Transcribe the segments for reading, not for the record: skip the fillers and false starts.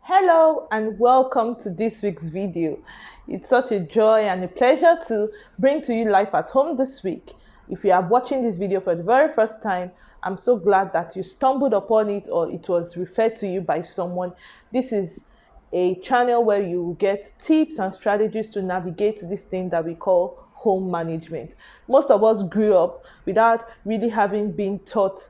Hello and welcome to this week's video. It's such a joy and a pleasure to bring to you life at home this week. If you are watching this video for the very first time, I'm so glad that you stumbled upon it or it was referred to you by someone. This is a channel where you will get tips and strategies to navigate this thing that we call home management. Most of us grew up without really having been taught,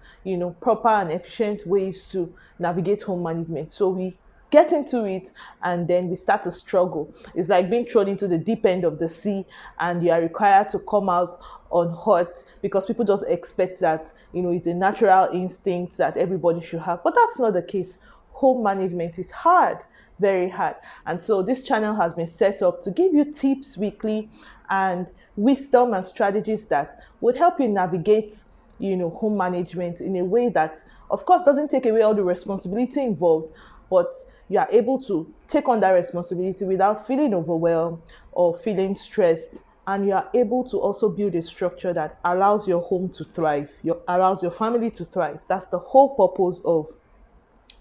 proper and efficient ways to navigate home management. So we get into it and then we start to struggle. It's like being thrown into the deep end of the sea and you are required to come out unhurt because people just expect that, it's a natural instinct that everybody should have. But that's not the case. Home management is hard, very hard. And so this channel has been set up to give you tips weekly and wisdom and strategies that would help you navigate home management in a way that of course doesn't take away all the responsibility involved, but you are able to take on that responsibility without feeling overwhelmed or feeling stressed. And you are able to also build a structure that allows your home to thrive, allows your family to thrive. That's the whole purpose of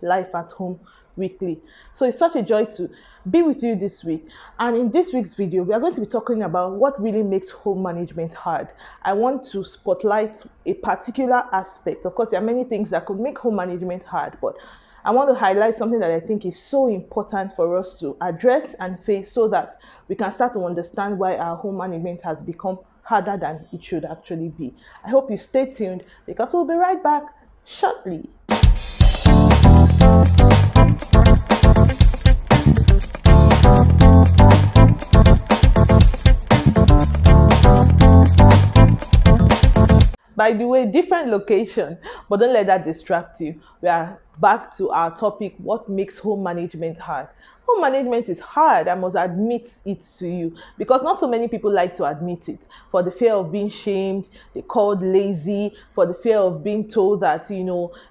Life at Home Weekly. So it's such a joy to be with you this week. And in this week's video, we are going to be talking about what really makes home management hard. I want to spotlight a particular aspect. Of course, there are many things that could make home management hard, but I want to highlight something that I think is so important for us to address and face so that we can start to understand why our home management has become harder than it should actually be. I hope you stay tuned because we'll be right back shortly. By the way, different location, but don't let that distract you. We are back to our topic, what makes home management hard. Home management is hard, I must admit it to you, because not so many people like to admit it. For the fear of being shamed, they're called lazy, for the fear of being told that,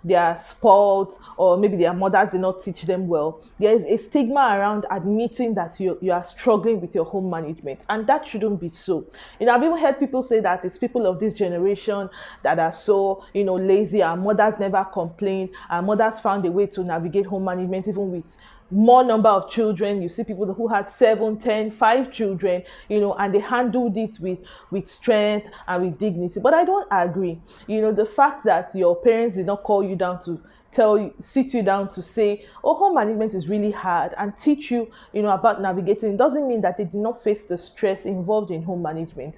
they are spoiled, or maybe their mothers did not teach them well. There is a stigma around admitting that you are struggling with your home management, and that shouldn't be so. I've even heard people say that it's people of this generation that are so, lazy. Our mothers never complain. Our mothers found a way to navigate home management even with more number of children. You see people who had 7, 10, 5 children, and they handled it with strength and with dignity. But I don't agree. The fact that your parents did not call you down to sit you down to say, oh, home management is really hard and teach you, about navigating, it doesn't mean that they did not face the stress involved in home management,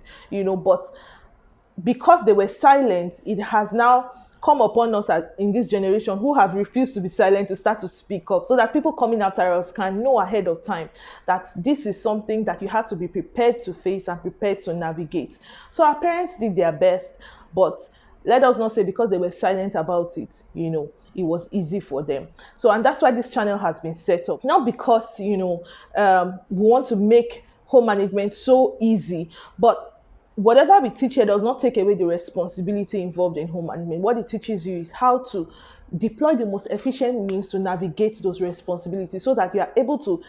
but because they were silent, it has now come upon us in this generation who have refused to be silent to start to speak up so that people coming after us can know ahead of time that this is something that you have to be prepared to face and prepared to navigate. So our parents did their best, but let us not say because they were silent about it, it was easy for them. So, and that's why this channel has been set up. Not because, we want to make home management so easy, but whatever we teach here does not take away the responsibility involved in home management. What it teaches you is how to deploy the most efficient means to navigate those responsibilities so that you are able to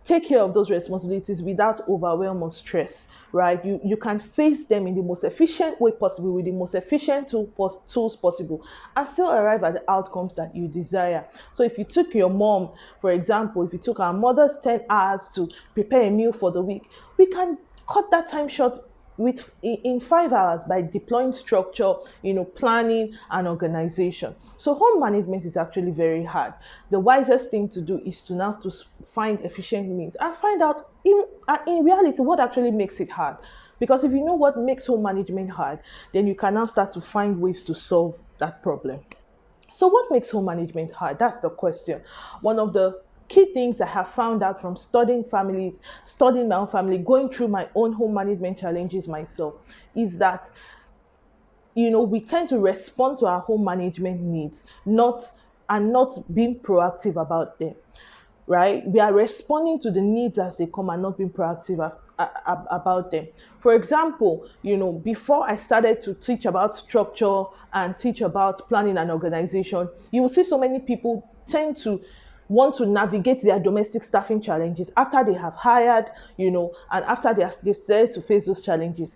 take care of those responsibilities without overwhelm or stress, right? You can face them in the most efficient way possible with the most efficient tools possible and still arrive at the outcomes that you desire. So if you took your mom, for example, if you took our mother's 10 hours to prepare a meal for the week, we can cut that time short in 5 hours by deploying structure, planning and organization. So home management is actually very hard. The wisest thing to do is to now to find efficient means and find out in reality what actually makes it hard. Because if you know what makes home management hard, then you can now start to find ways to solve that problem. So what makes home management hard? That's the question. One of the key things I have found out from studying families, studying my own family, going through my own home management challenges myself, is that we tend to respond to our home management needs, not being proactive about them. Right? We are responding to the needs as they come and not being proactive about them. For example, before I started to teach about structure and teach about planning and organization, you will see so many people tend to want to navigate their domestic staffing challenges after they have hired, and after they started to face those challenges.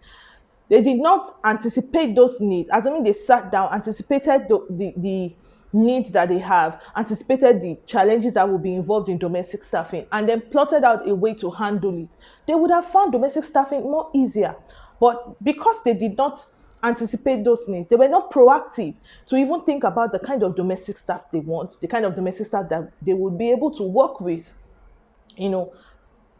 They did not anticipate those needs. Assuming they sat down, anticipated the needs that they have, anticipated the challenges that will be involved in domestic staffing, and then plotted out a way to handle it, they would have found domestic staffing more easier. But because they did not anticipate those needs, they were not proactive to even think about the kind of domestic staff they want, the kind of domestic staff that they would be able to work with, you know,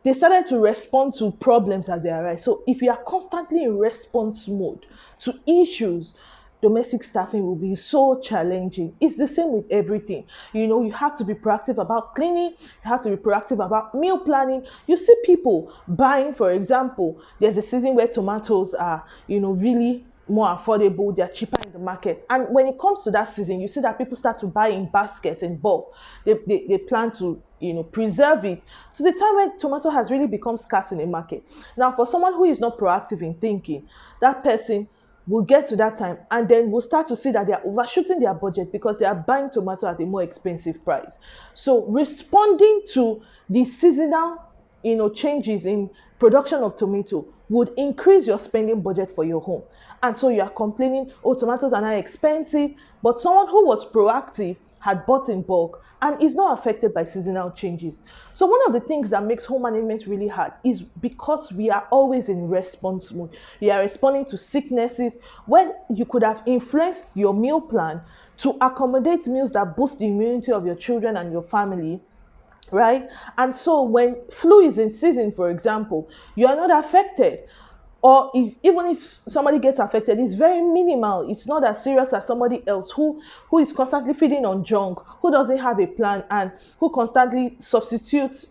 they started to respond to problems as they arise. So if you are constantly in response mode to issues, domestic staffing will be so challenging. It's the same with everything. You have to be proactive about cleaning, you have to be proactive about meal planning. You see people buying, for example, there's a season where tomatoes are, really more affordable, they're cheaper in the market. And when it comes to that season, you see that people start to buy in baskets in bulk. They plan to preserve it to the time when tomato has really become scarce in the market. Now, for someone who is not proactive in thinking, that person will get to that time and then we'll start to see that they are overshooting their budget because they are buying tomato at a more expensive price. So responding to the seasonal changes in production of tomato would increase your spending budget for your home. And so you are complaining, oh, tomatoes are now expensive, but someone who was proactive had bought in bulk and is not affected by seasonal changes. So one of the things that makes home management really hard is because we are always in response mode. We are responding to sicknesses when you could have influenced your meal plan to accommodate meals that boost the immunity of your children and your family, right? And so when flu is in season, for example, you are not affected. Or even if somebody gets affected, it's very minimal. It's not as serious as somebody else who is constantly feeding on junk, who doesn't have a plan, and who constantly substitutes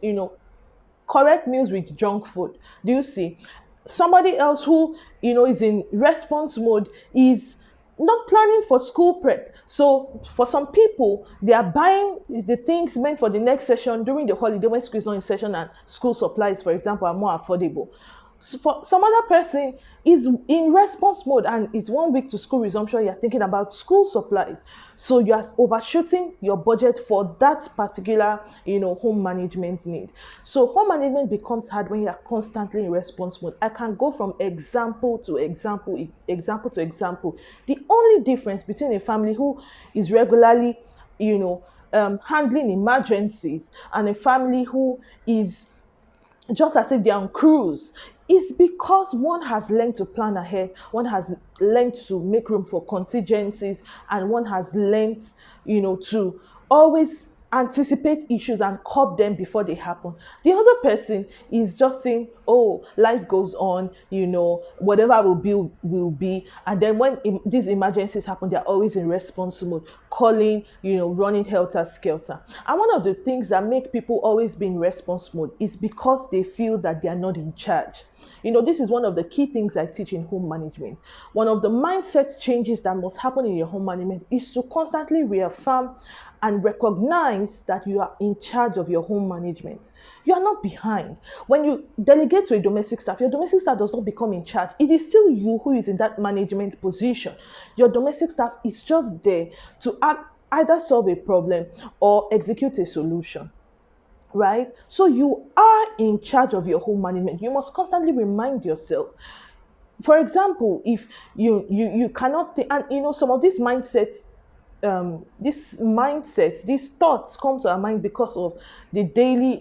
correct meals with junk food. Do you see? Somebody else who is in response mode is not planning for school prep. So for some people, they are buying the things meant for the next session during the holiday when school is not in session and school supplies, for example, are more affordable. So for some other person is in response mode and it's 1 week to school resumption, you're thinking about school supplies. So you are overshooting your budget for that particular, home management need. So home management becomes hard when you are constantly in response mode. I can go from example to example, example to example. The only difference between a family who is regularly, handling emergencies and a family who is just as if they're on cruise, it's because one has learned to plan ahead, one has learned to make room for contingencies, and one has learned, to always anticipate issues and curb them before they happen. The other person is just saying, oh, life goes on, whatever will be. And then when these emergencies happen, they're always in response mode, calling, running helter skelter. And one of the things that make people always be in response mode is because they feel that they are not in charge. This is one of the key things I teach in home management. One of the mindset changes that must happen in your home management is to constantly reaffirm and recognize that you are in charge of your home management. You are not behind. When you delegate to a domestic staff, your domestic staff does not become in charge. It is still you who is in that management position. Your domestic staff is just there to either solve a problem or execute a solution. Right? So you are in charge of your home management. You must constantly remind yourself. For example, if you cannot think, and some of these mindsets, these thoughts come to our mind because of the daily,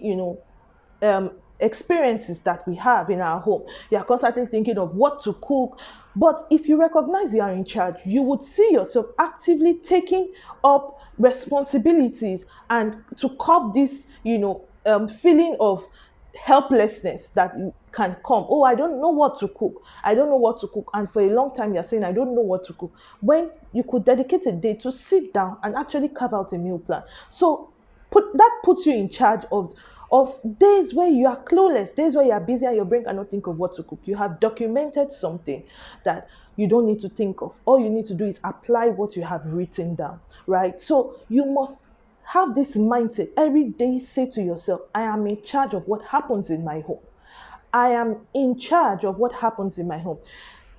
experiences that we have in our home. You are constantly thinking of what to cook. But if you recognize you are in charge, you would see yourself actively taking up responsibilities and to curb this, feeling of helplessness that can come. Oh, I don't know what to cook. I don't know what to cook. And for a long time, you're saying, I don't know what to cook. When you could dedicate a day to sit down and actually carve out a meal plan. So that puts you in charge of days where you are clueless, days where you are busy and your brain cannot think of what to cook. You have documented something that you don't need to think of. All you need to do is apply what you have written down, right? So you must have this mindset every day. Say to yourself, I am in charge of what happens in my home. I am in charge of what happens in my home.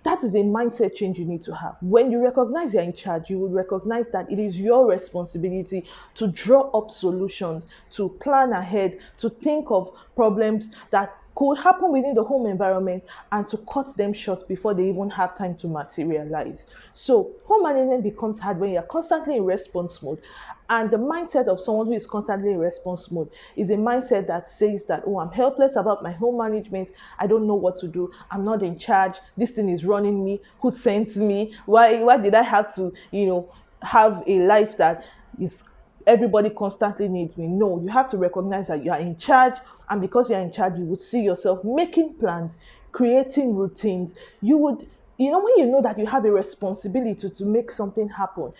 That is a mindset change you need to have. When you recognize you're in charge, you will recognize that it is your responsibility to draw up solutions, to plan ahead, to think of problems that could happen within the home environment and to cut them short before they even have time to materialize. So, home management becomes hard when you're constantly in response mode. And the mindset of someone who is constantly in response mode is a mindset that says that, oh, I'm helpless about my home management. I don't know what to do. I'm not in charge. This thing is running me. Who sent me? Why did I have to, have a life that is everybody constantly needs me? No, you have to recognize that you are in charge, and because you're in charge, you would see yourself making plans, creating routines. You would, when you know that you have a responsibility to make something happen,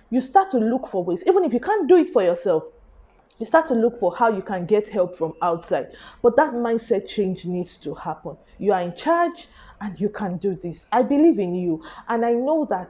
you start to look for ways. Even if you can't do it for yourself, you start to look for how you can get help from outside. But that mindset change needs to happen. You are in charge and you can do this. I believe in you. And I know that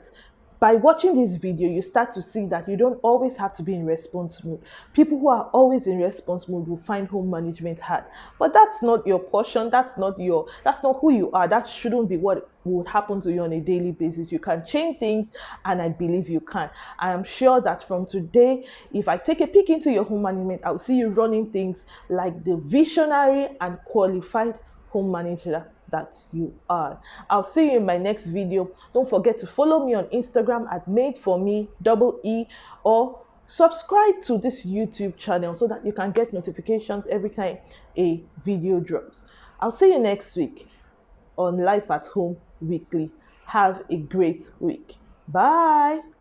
by watching this video, you start to see that you don't always have to be in response mode. People who are always in response mode will find home management hard. But that's not your portion. That's not who you are. That shouldn't be what would happen to you on a daily basis. You can change things, and I believe you can. I am sure that from today, if I take a peek into your home management, I'll see you running things like the visionary and qualified home manager that you are. I'll see you in my next video. Don't forget to follow me on Instagram at made for me double E, or subscribe to this YouTube channel so that you can get notifications every time a video drops. I'll see you next week on Life at Home Weekly. Have a great week. Bye.